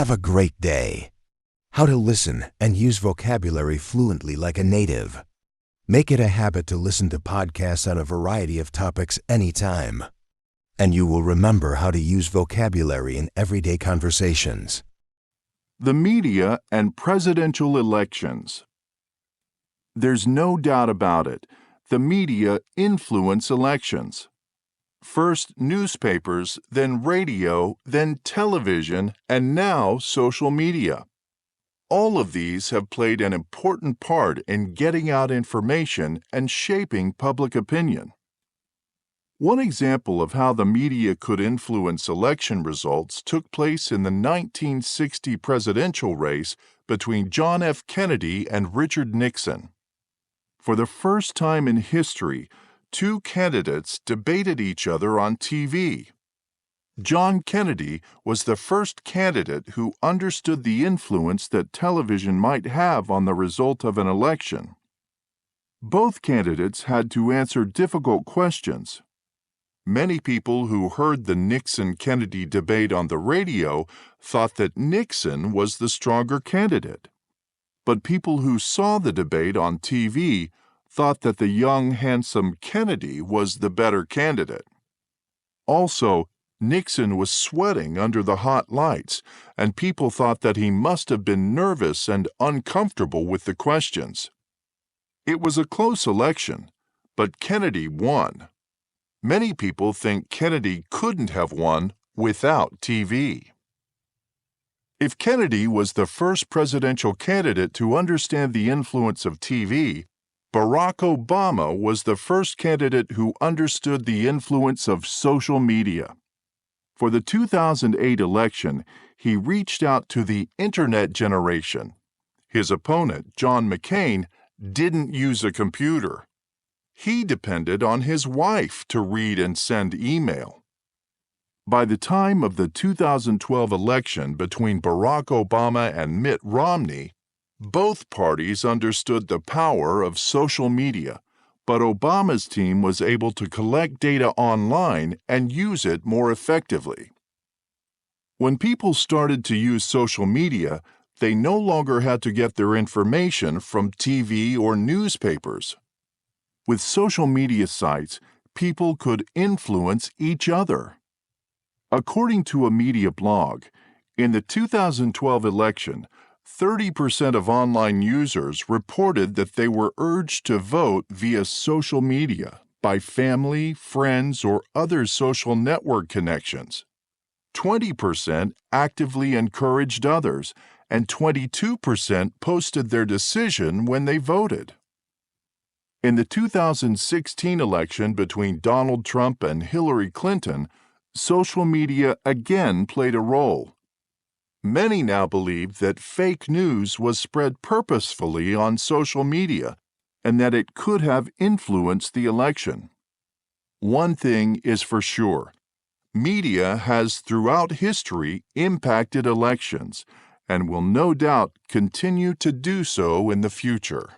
Have a great day. How to listen and use vocabulary fluently like a native. Make it a habit to listen to podcasts on a variety of topics anytime. And you will remember how to use vocabulary in everyday conversations. The media and presidential elections. There's no doubt about it. The media influence elections. First newspapers, then radio, then television, and now social media. All of these have played an important part in getting out information and shaping public opinion. One example of how the media could influence election results took place in the 1960 presidential race between John F. Kennedy and Richard Nixon. For the first time in history, two candidates debated each other on TV. John Kennedy was the first candidate who understood the influence that television might have on the result of an election. Both candidates had to answer difficult questions. Many people who heard the Nixon-Kennedy debate on the radio thought that Nixon was the stronger candidate. But people who saw the debate on TV thought that the young, handsome Kennedy was the better candidate. Also, Nixon was sweating under the hot lights, and people thought that he must have been nervous and uncomfortable with the questions. It was a close election, but Kennedy won. Many people think Kennedy couldn't have won without TV. If Kennedy was the first presidential candidate to understand the influence of TV, Barack Obama was the first candidate who understood the influence of social media. For the 2008 election, he reached out to the Internet generation. His opponent, John McCain, didn't use a computer. He depended on his wife to read and send email. By the time of the 2012 election between Barack Obama and Mitt Romney, both parties understood the power of social media, but Obama's team was able to collect data online and use it more effectively. When people started to use social media, they no longer had to get their information from TV or newspapers. With social media sites, people could influence each other. According to a media blog, in the 2012 election, 30% of online users reported that they were urged to vote via social media by family, friends, or other social network connections. 20% actively encouraged others, and 22% posted their decision when they voted. In the 2016 election between Donald Trump and Hillary Clinton, social media again played a role. Many now believe that fake news was spread purposefully on social media and that it could have influenced the election. One thing is for sure: media has throughout history impacted elections and will no doubt continue to do so in the future.